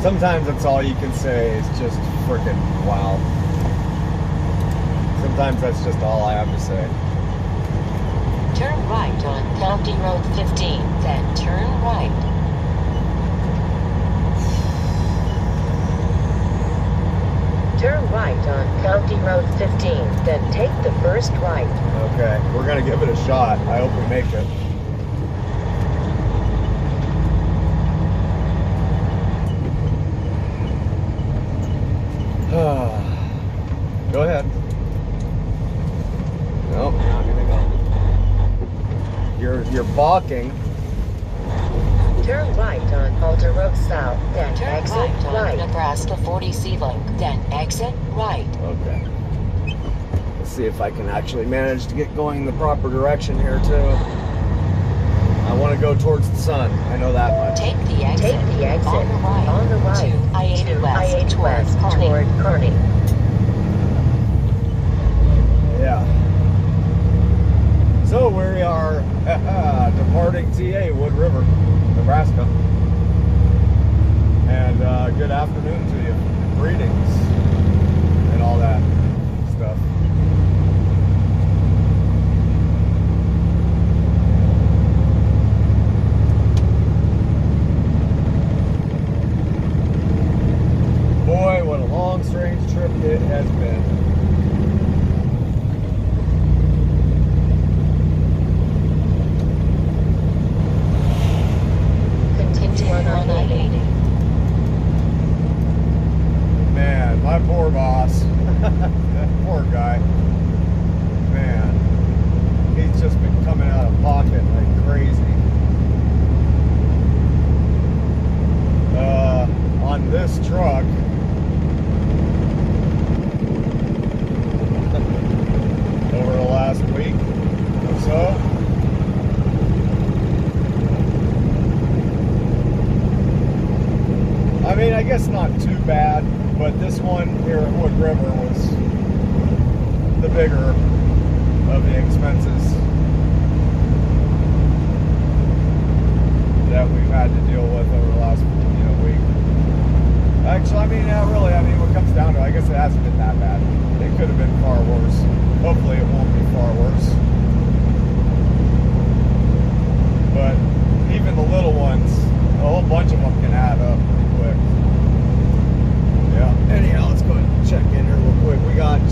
Sometimes that's all you can say is just freaking wow. Sometimes that's just all I have to say. Turn right on County Road 15, then turn right. Turn right on County Road 15, then take the first right. Okay, we're gonna give it a shot. I hope we make it. Go ahead. Nope, not gonna go. You're balking. Turn right on Halter Road South, then Turn exit right right. on Nebraska 40 Sealink, then exit right. Okay. Let's see if I can actually manage to get going the proper direction here too. I want to go towards the sun. I know that much. Take the exit On the right to I-80 West toward Kearney. Yeah. So we are departing TA, Wood River, Nebraska. And good afternoon to you. Greetings and all that stuff. Boy, what a long, strange trip it has been. Continue on I-80. Man, my poor boss. That poor guy. Man, he's just been coming out of pocket like crazy. On this truck, over the last week or so. I mean, I guess not too bad, but this one here at Wood River was the bigger of the expenses that we've had to deal with over the last week. Actually, I mean, yeah, really, I mean, what comes down to it, I guess it hasn't been that bad. It could have been far worse. Hopefully it won't be far worse. But even the little ones, a whole bunch of them can add up pretty quick. Yeah. Anyhow, let's go ahead and check in here real quick. We got,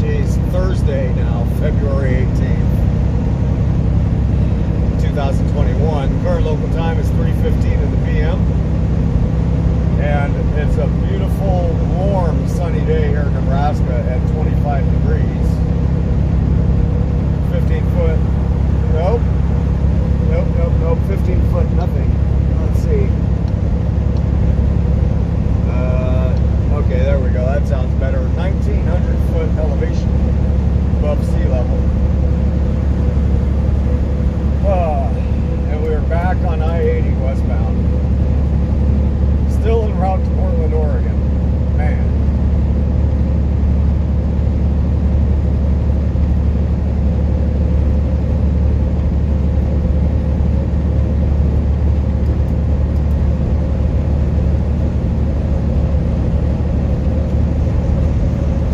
Thursday now, February 18th, 2021. Current local time is 3:15 in the p.m. And it's a beautiful, warm, sunny day here in Nebraska at 25 degrees. 15 foot, nope. 15 foot, nothing. Let's see. Okay, there we go. That sounds better. 1,900 foot elevation above sea level. And we're back on I-80 westbound. Still en route to Portland, Oregon. Man.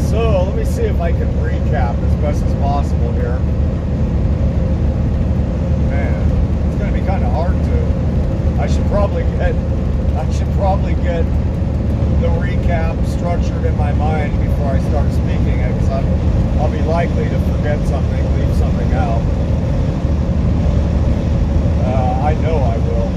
So let me see if I can recap as best as possible here. Man, it's going to be kind of hard to. I should probably get the recap structured in my mind before I start speaking it, because I'll be likely to forget something, leave something out. I know I will.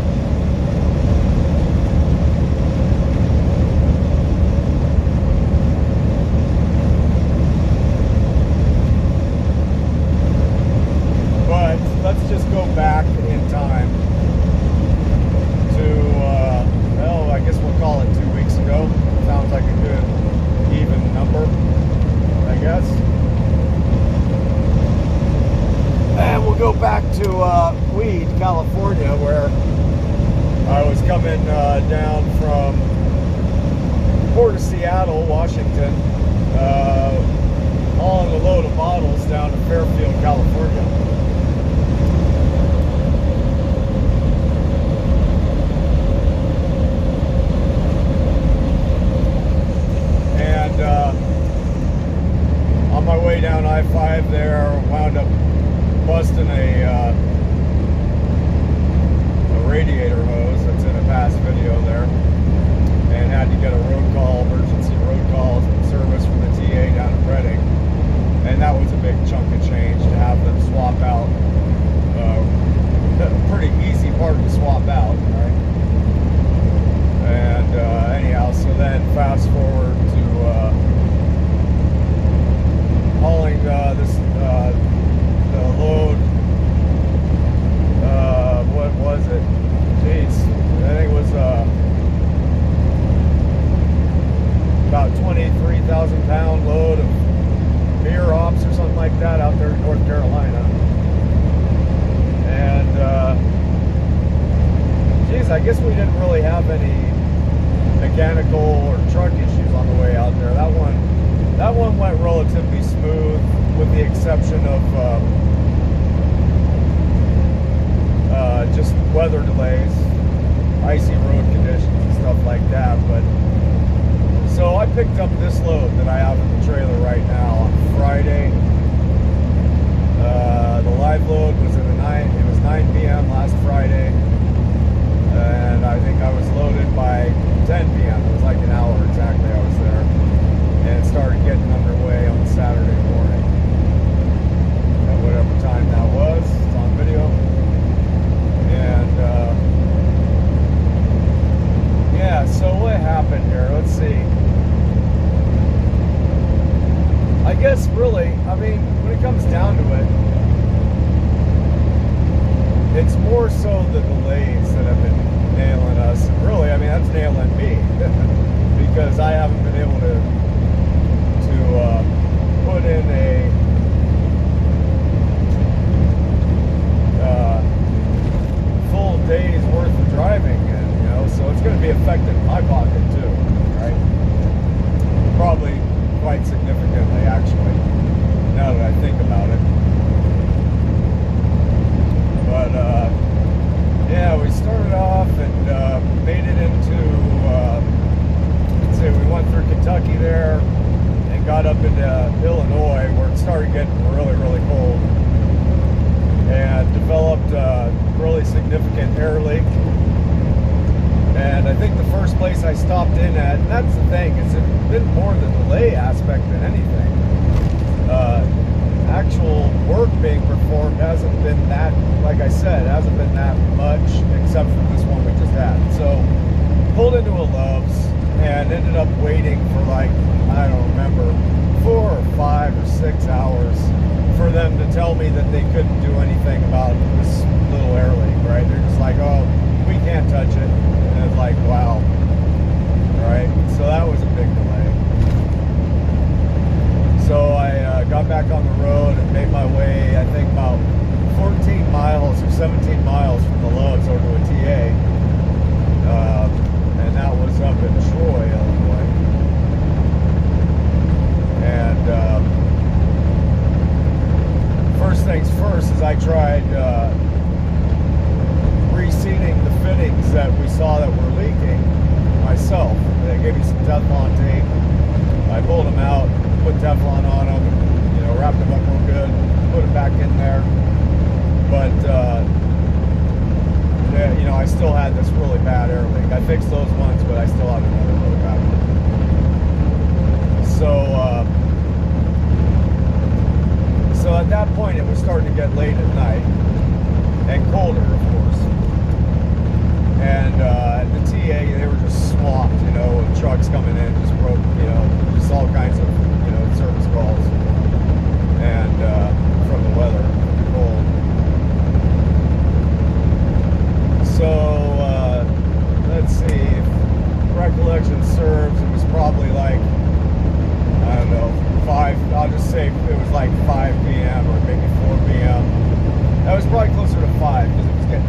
But let's just go back in time to I guess we'll call it 2 weeks ago. Sounds like a good even number, I guess. And we'll go back to Weed, California, where I was coming down from Port of Seattle, Washington, hauling a load of bottles down to Fairfield, California. drive there, wound up busting a radiator hose that's in a past video there, and had to get a road call, emergency road call service from the TA down in Reading, and that was a big chunk of change to have them swap out. A pretty easy part to swap out, right? And anyhow, so then fast forward to hauling the load. What was it? Jeez, I think it was about 23,000 pound load of beer hops or something like that out there in North Carolina. And geez, I guess we didn't really have any mechanical or truck issues on the way out there. That one went relatively smooth, with the exception of just weather delays, icy road conditions and stuff like that. But so I picked up this load that I have in the trailer right now on Friday. The live load was at it was 9 p.m. last Friday, and I think I was loaded by 10 p.m. It was like an hour exactly I was there, and it started getting underway on Saturday morning at whatever time that was. It's on video. And yeah, so what happened here? Let's see. I guess really, I mean, when it comes down to it, it's more so the delays that have been nailing us. Really, I mean, that's nailing me because I haven't been able to put in a full day's worth of driving, and you know, so it's going to be affecting my pocket too, right? Probably quite significantly, actually, now that I think about it. But yeah, we started off and made it into let's see, we went through Kentucky there and got up into Illinois, where it started getting really, really cold, and developed a really significant air leak. And I think the first place I stopped in at, and that's the thing, it's been more the delay aspect than anything. Actual work being performed hasn't been that, like I said, hasn't been that much, except for this one we just had. So pulled into a Love's and ended up waiting for like, I don't remember, 4 or 5 or 6 hours for them to tell me that they couldn't do anything about this little air leak, right? They're just like, oh, we can't touch it. And it's like, wow, right? So that was a big delay. So I got back on the road and made my way, I think about 14 miles or 17 miles from the Love's over to a TA. And that was up in Troy, Illinois. And first things first is I tried reseating the fittings that we saw that were leaking myself. They gave me some Teflon tape. I pulled them out, put Teflon on them, you know, wrapped them up real good, put them back in there. But yeah, you know, I still had this really bad air leak. I fixed those ones, but I still had another really bad one. So at that point, it was starting to get late at night and colder, of course. And at the TA, they were just swamped, you know, with trucks coming in, just broke, you know, just all kinds of, you know, service calls. And from the weather, the cold. So let's see, if recollection serves, it was probably like, I don't know, 5, I'll just say it was like 5 p.m. or maybe 4 p.m. That was probably closer to 5 because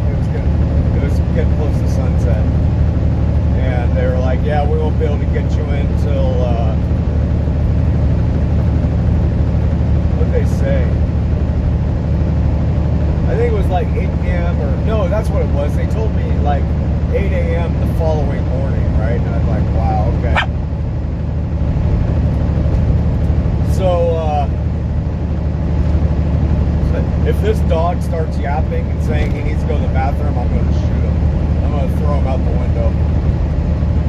it was getting close to sunset. And they were like, yeah, we won't be able to get you in until, what'd they say? I think it was like 8 p.m. or, no, that's what it was. They told me like 8 a.m. the following morning, right? And I was like, wow, okay. So, If this dog starts yapping and saying he needs to go to the bathroom, I'm going to shoot him. I'm going to throw him out the window.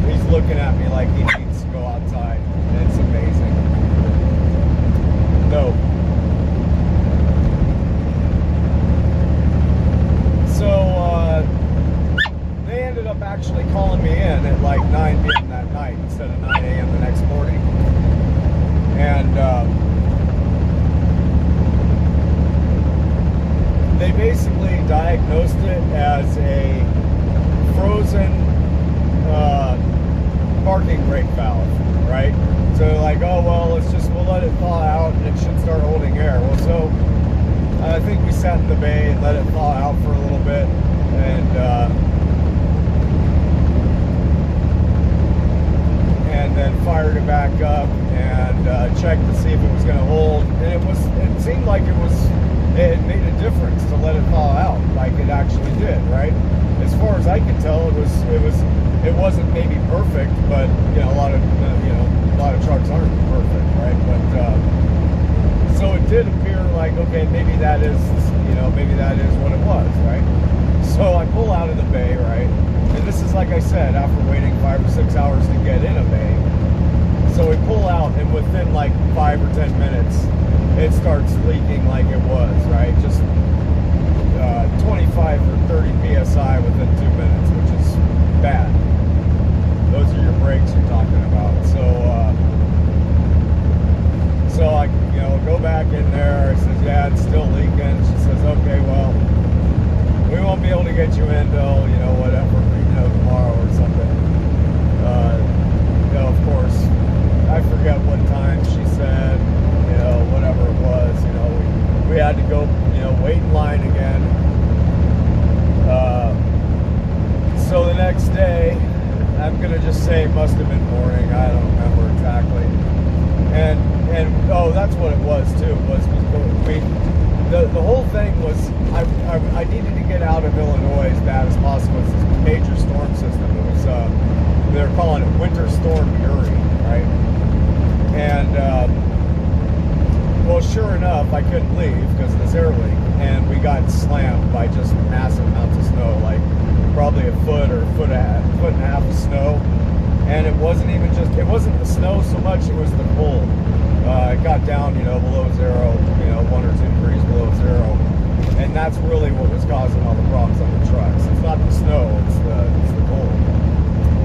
He's looking at me like he needs to go outside. It's amazing. No. So they ended up actually calling me in at like 9 p.m. that night instead of 9 a.m. the next morning. And they basically diagnosed it as a frozen parking brake valve, right? So like, oh well, we'll let it thaw out and it should start holding air. Well, so I think we sat in the bay and let it thaw out for a little bit, and then fired it back up and checked to see if it was going to hold. And it seemed like it made a difference to let it thaw out, like it actually did, right? As far as I could tell, it wasn't maybe perfect, but a lot of trucks aren't perfect, right? But so it did appear like, okay, maybe that is what it was, right? So I pull out of the bay, right? And this is, like I said, after waiting 5 or 6 hours to get in a bay. So we pull out, and within like 5 or 10 minutes, it starts leaking like it was, right? Just 25 or 30 psi within 2 minutes, which is bad. Those are your brakes you're talking about. So I go back in there. I says, yeah, it's still leaking. She says, okay, well, we won't be able to get you in till whatever, tomorrow or something. Of course, I forget what time she said, whatever it was, we had to go, wait in line again. So the next day, I'm gonna just say it must have been morning. I don't remember exactly. And oh, that's what it was too. The whole thing was I needed to get out of Illinois as bad as possible. It's this major storm system. It was they're calling it Winter Storm Uri, right? And well, sure enough, I couldn't leave because of this air leak, and we got slammed by just massive amounts of snow, like probably a foot or foot and a half of snow. And it wasn't the snow so much, it was the cold. It got down, below zero, 1 or 2 degrees below zero. And that's really what was causing all the problems on the trucks. It's not the snow, it's the cold.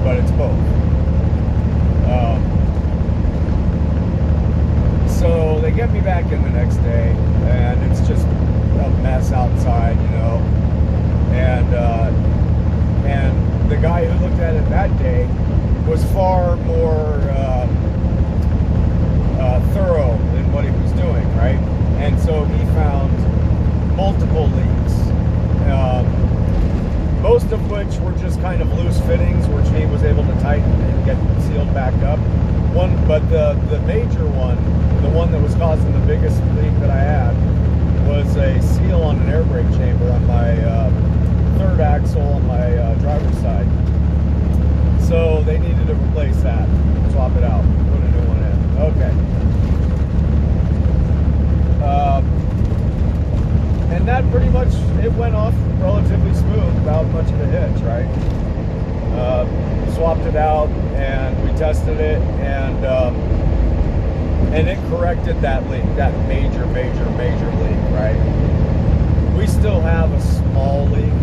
But it's both. So they get me back in the next day, and it's just a mess outside, And the guy who looked at it that day was far more thorough in what he was doing, right? And so he found multiple leaks, most of which were just kind of loose fittings, which he was able to tighten and get sealed back up. But the major one, the one that was causing the biggest leak that I had, was a seal on an air brake chamber on my third axle on my driver's side. So they needed to replace that, swap it out, put a new one in. Okay. And that pretty much, it went off relatively smooth, without much of a hitch, right? Swapped it out, and we tested it, and it corrected that leak, that major leak, right? We still have a small leak,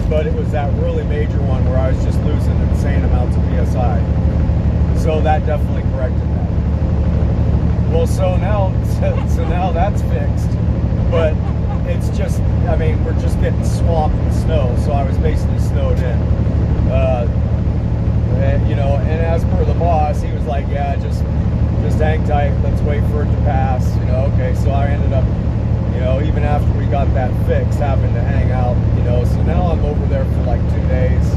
but it was that really major one where I was just losing insane amounts of PSI. So that definitely corrected that. Well, so now that's fixed, but it's just, we're just getting swamped with snow, so I was basically snowed in. And as per the boss, he was like, yeah, just hang tight, let's wait for it to pass, okay. So I ended up, even after we got that fixed, having to hang out, so now I'm over there for like 2 days.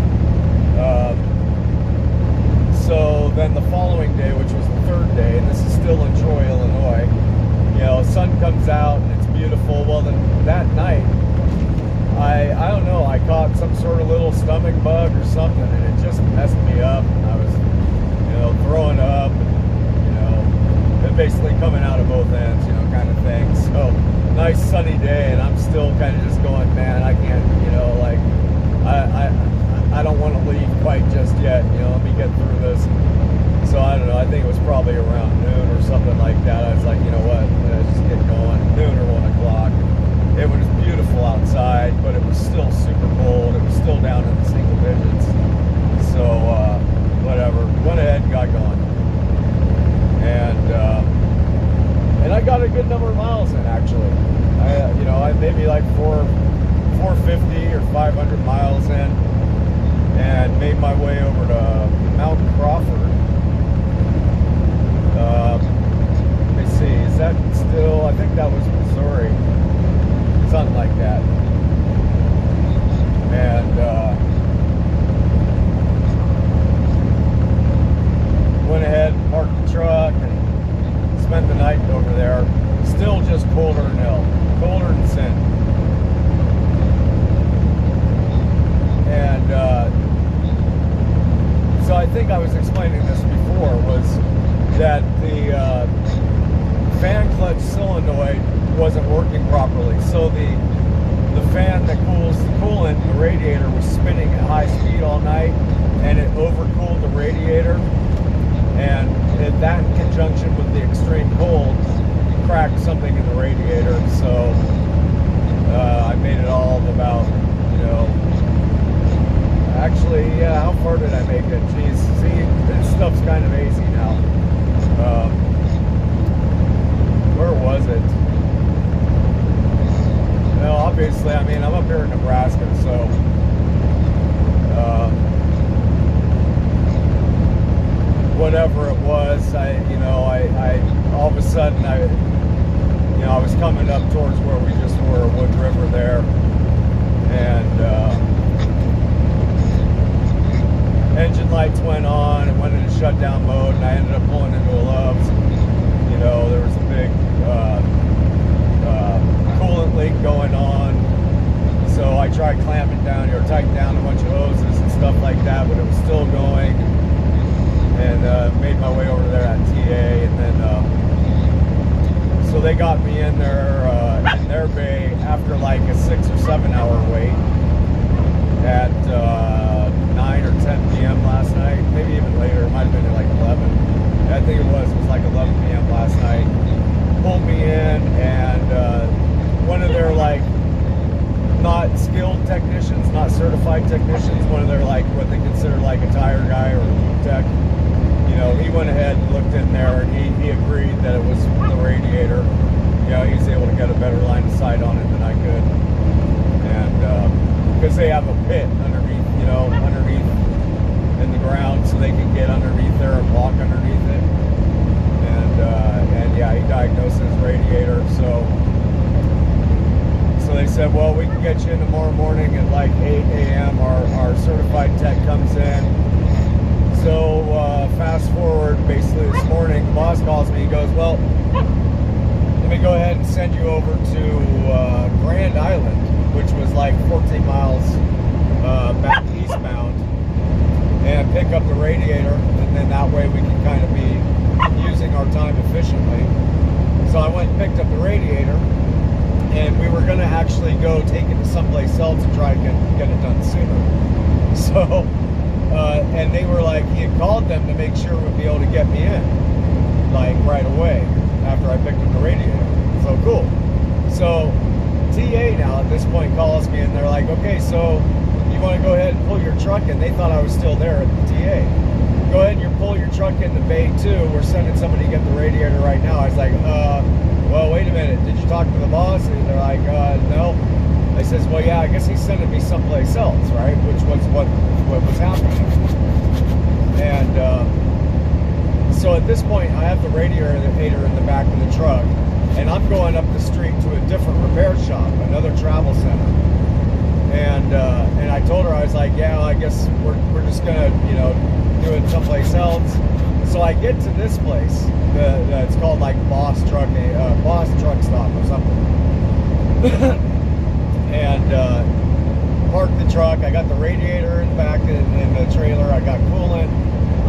So then the following day, which was the third day, and this is still in Troy, Illinois, sun comes out and it's beautiful. Well, then that night, I don't know, I caught some sort of little stomach bug or something, and it just messed me up. I was, throwing up, and basically coming out of both ends, kind of thing. So nice sunny day, and I'm shit, let me get through this. So I don't know, I think it was probably around noon or something like that. I was like, you know what, let's just get going. Noon or 1 o'clock. It was beautiful outside, but it was still super cold. It was still down in the single digits. So whatever, went ahead and got going. And I got a good number of miles in, actually. I maybe like 450 or 500 miles in, and made my way over to Mount Crawford. Let me see, is that still, I think that was Missouri, something like that. And went ahead and parked the truck and spent the night over there. Still just colder than hell, colder than sin. And so I think I was explaining this before, was that the fan clutch solenoid wasn't working properly. So the fan that cools the coolant, the radiator, was spinning at high speed all night, and it overcooled the radiator. And that in conjunction with the extreme cold, cracked something in the radiator. So I made it all about, actually, yeah, how far did I make it? Jeez, see, this stuff's kind of hazy now. Where was it? Well, obviously, I mean, I'm up here in Nebraska, so whatever it was, I all of a sudden, I was coming up towards where we just were, Wood River there, and engine lights went on and went into shutdown mode, and I ended up pulling into a Love's. There was a big coolant leak going on, so I tried clamping down or tightening down a bunch of hoses and stuff like that, but it was still going, and made my way over there at TA, and then so they got me in their bay after like a 6 or 7 hour wait at 9 or 10 p.m. last night, maybe even later. It might have been at like 11. I think it was like 11 p.m. last night. Pulled me in, and one of their like not skilled technicians, not certified technicians, one of their like what they consider like a tire guy or a lube tech, he went ahead and looked in there, and he agreed that it was the radiator. He was able to get a better line of sight on it than I could, and because they have a pit underneath in the ground, so they can get underneath there and walk underneath it. And yeah, he diagnosed his radiator. So they said, well, we can get you in tomorrow morning at like 8 a.m. Our certified tech comes in. So fast forward, basically this morning, the boss calls me. He goes, well, let me go ahead and send you over to Grand Island, which was like 14 miles back eastbound, and pick up the radiator, and then that way we can kind of be using our time efficiently. So I went and picked up the radiator, and we were going to actually go take it to someplace else and try to get it done sooner. So, and they were like, he had called them to make sure we'd be able to get me in, like right away after I picked up the radiator. So cool. So TA now at this point calls me, and they're like, okay, so you want to go ahead and pull your truck in? They thought I was still there at the TA. Go ahead and you pull your truck in the bay too. We're sending somebody to get the radiator right now. I was like, well, wait a minute. Did you talk to the boss? And they're like, no. I says, well, yeah, I guess he's sending me someplace else, right? Which was what was happening. And so at this point, I have the radiator in the back of the truck, and I'm going up the street to a different repair shop, another travel center. And I told her, I was like, yeah, I guess we're just gonna, do it someplace else. So I get to this place, it's called like Boss Truck Stop or something. And parked the truck. I got the radiator in the back in the trailer. I got coolant.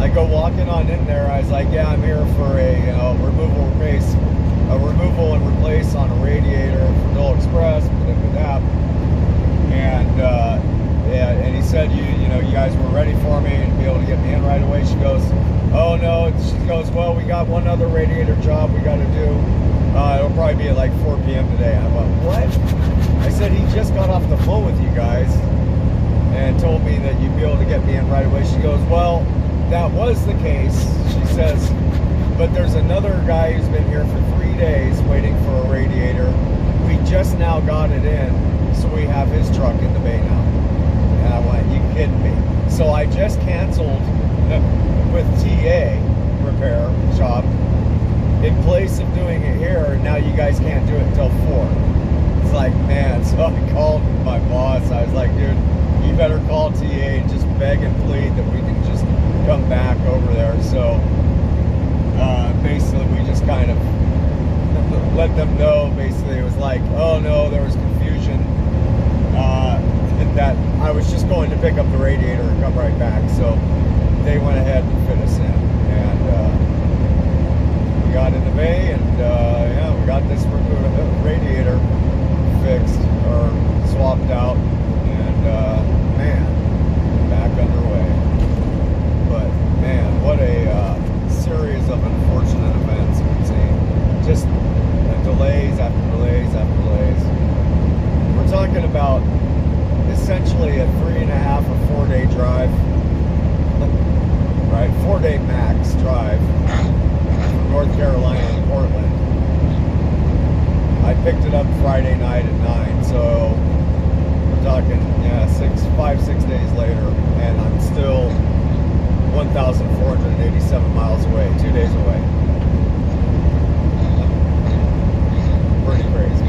I go walking on in there. I was like, yeah, I'm here for a removal and replace on a radiator for Dole Express. And yeah, and he said you know you guys were ready for me and be able to get me in right away. She goes, oh no. She goes, well, we got one other radiator job we got to do. It'll probably be at like 4 p.m. today. I went, what? I said, he just got off the phone with you guys and told me that you'd be able to get me in right away. She goes, well, that was the case. She says, but there's another guy who's been here for 3 days waiting for a radiator. We just now got it in, so we have his truck in the bay now. And I went, you kidding me? So I just canceled with TA repair shop in place of doing it here. Now you guys can't do it until 4. It's like, man. So I called my boss. I was like, dude, you better call TA and just beg and plead that we can just come back over there. So basically we just kind of let them know. Basically it was like, oh no, there was confusion, and that I was just going to pick up the radiator and come right back. So they went ahead and fit us in, and we got in the bay, and yeah, we got this radiator fixed or swapped out, and man, back underway. But man, what a series of unfortunate events we've seen. Just delays after delays after delays. We're talking about essentially a 3.5 or 4 day drive, right? 4 day max drive from North Carolina to Portland. I picked it up Friday night at 9, so we're talking, yeah, 5-6 days later, and I'm still 1,487 miles away, 2 days away. Pretty crazy.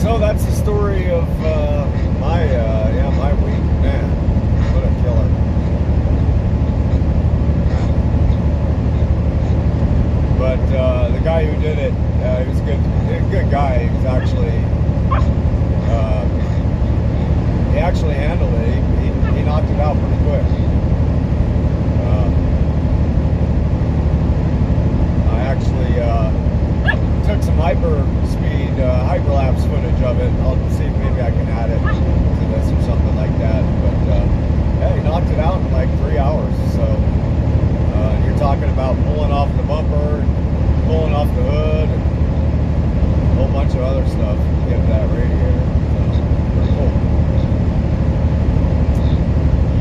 So that's the story of my week. Man, what a killer. But the guy who did it, he was a good guy. He was actually, he actually handled it. He knocked it out pretty quick. I actually took some hyperlapse footage of it. I'll see if maybe I can add it to this or something like that. But yeah, he knocked it out in like 3 hours. So you're talking about pulling off the bumper, pulling off the hood, and a whole bunch of other stuff to get to that radiator. So, pretty cool.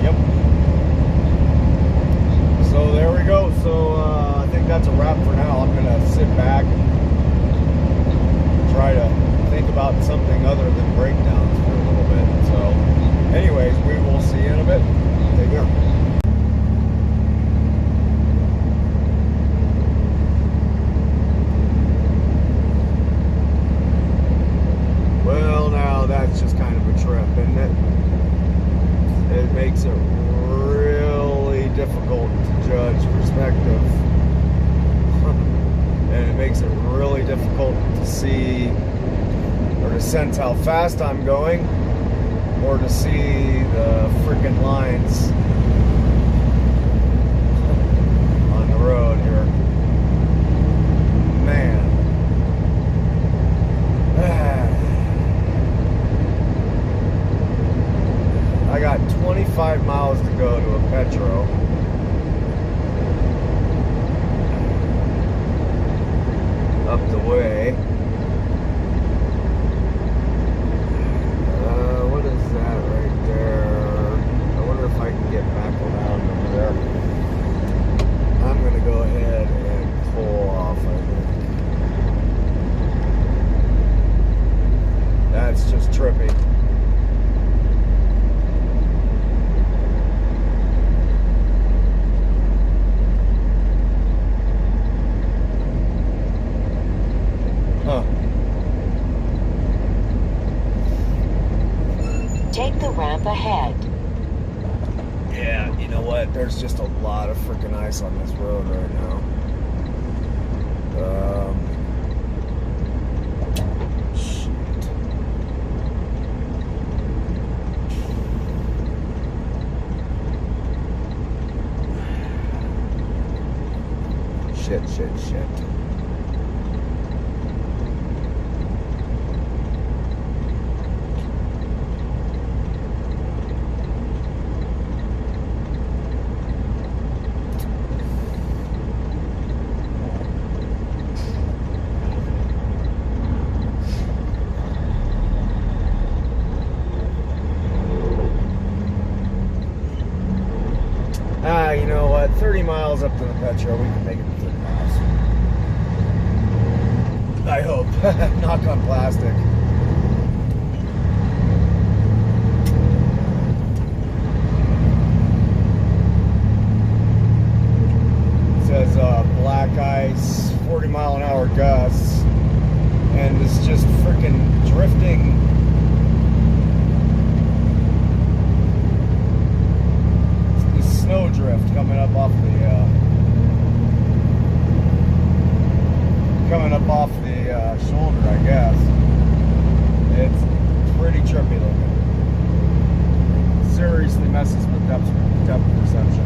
Yep. So there we go. So I think that's a wrap for now. I'm gonna sit back and try to think about something other than breakdowns for a little bit. So anyways, we will see you in a bit. Take care. Well, now that's just kind of a trip, isn't it? It makes it really difficult to judge perspective. And it makes it really difficult to see or to sense how fast I'm going, or to see the freaking lines on the road here. Man. I got 25 miles to go to a Petro. Up the way. What is that right there? I wonder if I can get back around over there. I'm gonna go ahead and pull off, I think. That's just trippy. Take the ramp ahead. Yeah, you know what? There's just a lot of freaking ice on this road right now. Shit. You know what? 30 miles up to the Petro. We can make it to 30 miles. I hope. Knock on plastic. It says black ice, 40-mile-an-hour gusts, and it's just freaking drifting. Snow drift coming up off the shoulder, I guess. It's pretty trippy looking. Seriously messes with depth perception.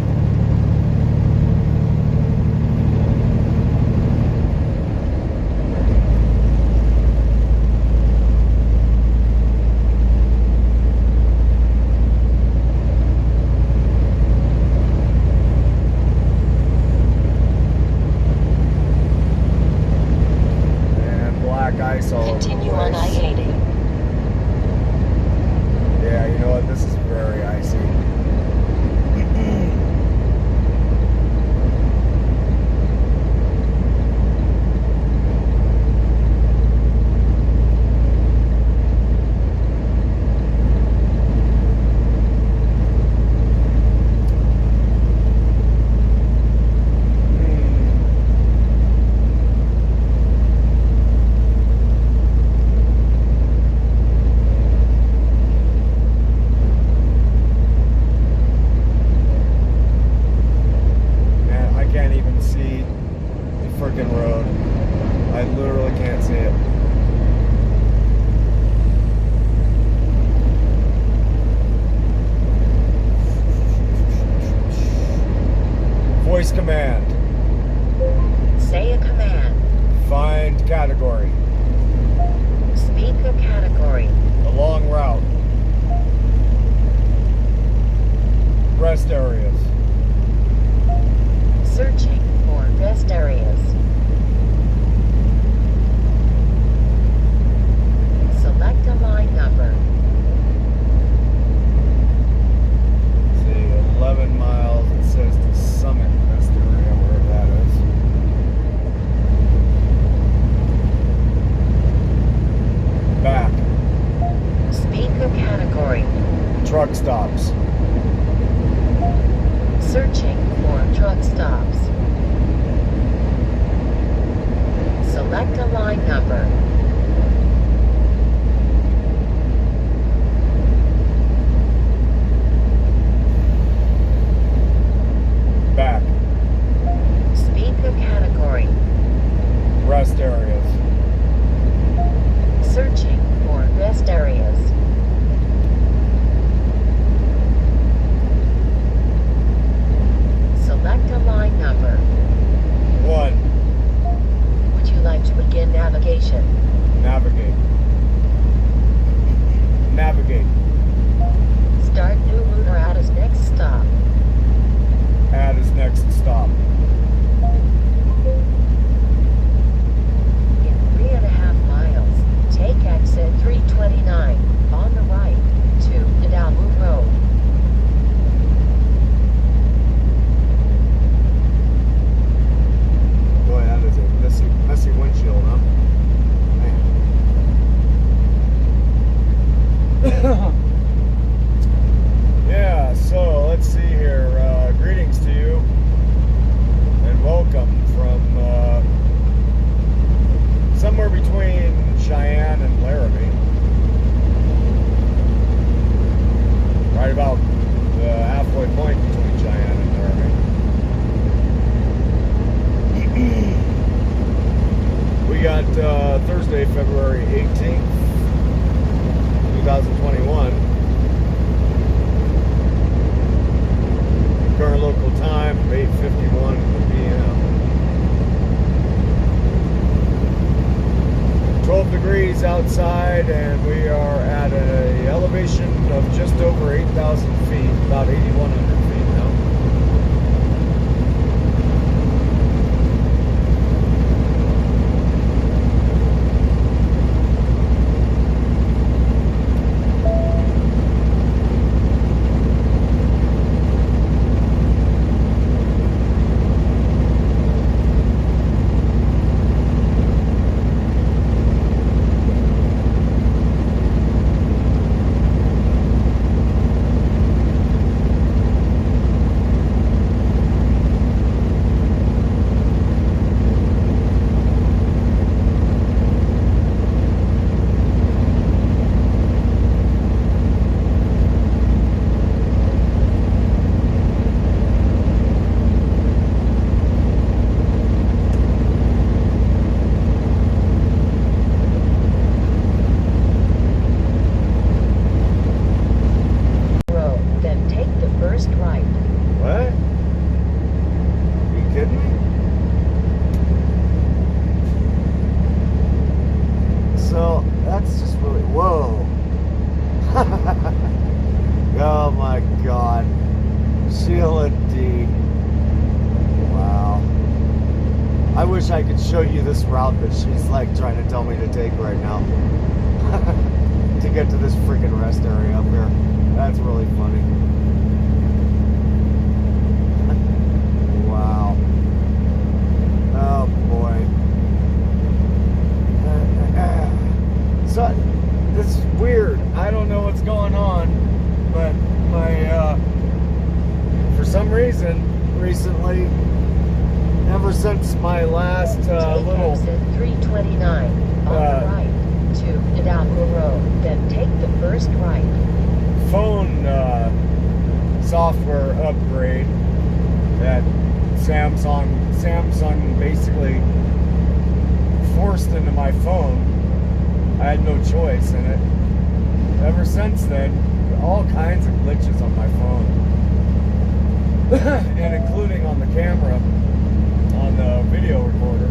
Ice all Continue on I-80. Yeah, you know what? This is very icy. Road. I literally can't see it. Voice command. Say a command. Find category. Speak a category. A long route. Rest areas. Searching for rest areas. Select a line number. Let's see, 11 miles, it says to Summit Rest Area, wherever that is. Back. Speak a category. Truck stops. Searching for truck stops. Select a line number. Back. Speak a category. Rest areas. Searching for rest areas. Select a line number. 1. Would you like to begin navigation? Navigate. Navigate. Start new route or at his next stop. At his next stop. In 3.5 miles, take exit 329 on the right to Idalwu Road. Boy, that is a messy windshield, huh? Man. Yeah, so let's see here. Greetings to you and welcome from somewhere between Cheyenne and Laramie. Right about the halfway point between Cheyenne and Laramie. We got Thursday, February 18th, 2021. Current local time, 8:51 p.m. 12 degrees outside, and we are at an elevation of just over 8,000 feet, about 8,100 feet now. right. What? Are you kidding me? So that's just really, whoa. Oh my God. Sheila D. Wow. I wish I could show you this route that she's like trying to tell me to take right now. To get to this freaking rest area up here. That's really funny. Wow. Oh boy. So this is weird. I don't know what's going on, but my for some reason recently, ever since my last Take little exit 329 on the right to Hidalgo Road, then take the first right. phone software upgrade that Samsung basically forced into my phone. I had no choice in it. Ever since then, all kinds of glitches on my phone. And including on the camera, on the video recorder.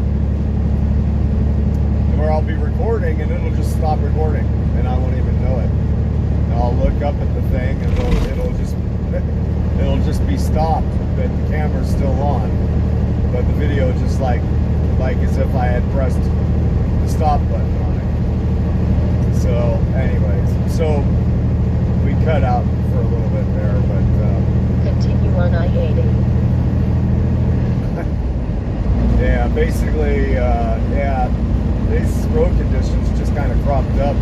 Where I'll be recording and it'll just stop recording and I won't even know it. And I'll look up at the thing and it'll just be stopped, but the camera's still on. But the video just like as if I had pressed the stop button on it. So anyways, so we cut out for a little bit there, but Continue on I-80. yeah, basically, yeah, these road conditions just kind of cropped up.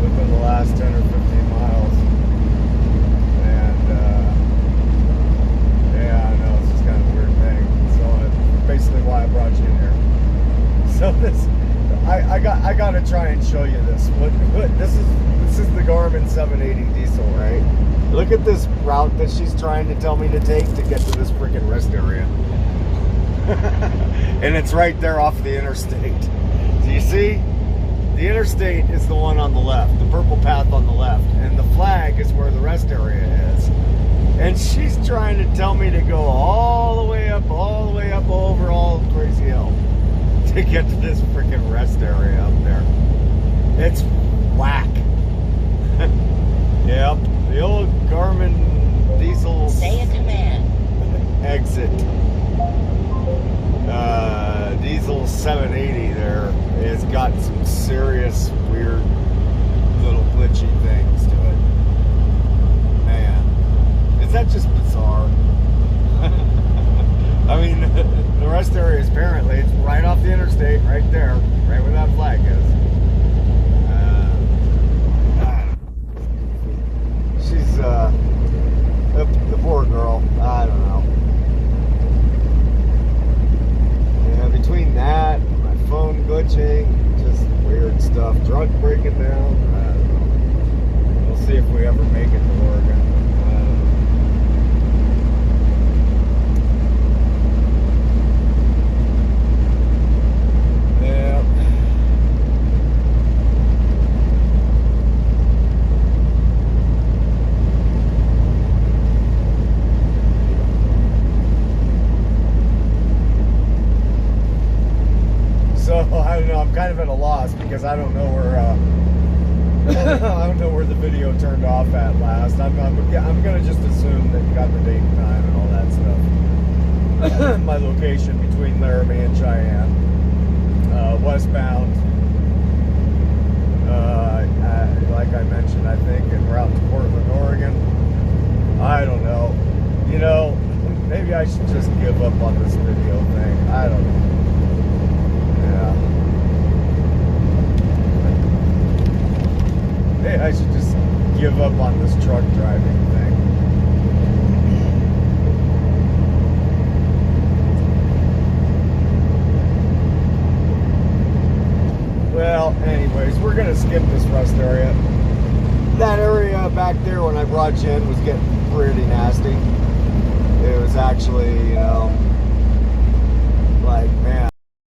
Within the last 10 or 15 miles. And, yeah, I know, it's just kind of a weird thing. So, basically why I brought you in here. So this, I got to try and show you this. This is the Garmin 780 diesel, right? Look at this route that she's trying to tell me to take to get to this freaking rest area. And it's right there off the interstate. Do you see? The interstate is the one on the left, the purple path on the left, and the flag is where the rest area is. And she's trying to tell me to go all the way up over all Crazy Hill to get to this freaking rest area up there. It's whack. Yep, the old Garmin diesel. Say a command. Exit. Diesel 780 there has got some serious weird little glitchy things to it. Man, is that just bizarre? I mean, the rest area is apparently it's right off the interstate, right there, right where that flag is. She's the poor girl. I don't know. Yeah, between that, my phone glitching, just weird stuff. Truck breaking down. I don't know. We'll see if we ever make it to Oregon. Yeah. So I don't know. I'm kind of at a loss because I don't know where I don't know where the video turned off at last. I'm gonna just assume that you got the date and time and all that stuff. My location between Laramie and Cheyenne, westbound. Like I mentioned, I think, and we're out to Portland, Oregon. I don't know. You know, maybe I should just give up on this video thing. I don't know. Yeah. Hey, I should just give up on this truck driving thing. Well, anyways, we're gonna skip this rest area. That area back there when I brought you in was getting pretty nasty. It was actually, you know, like, man.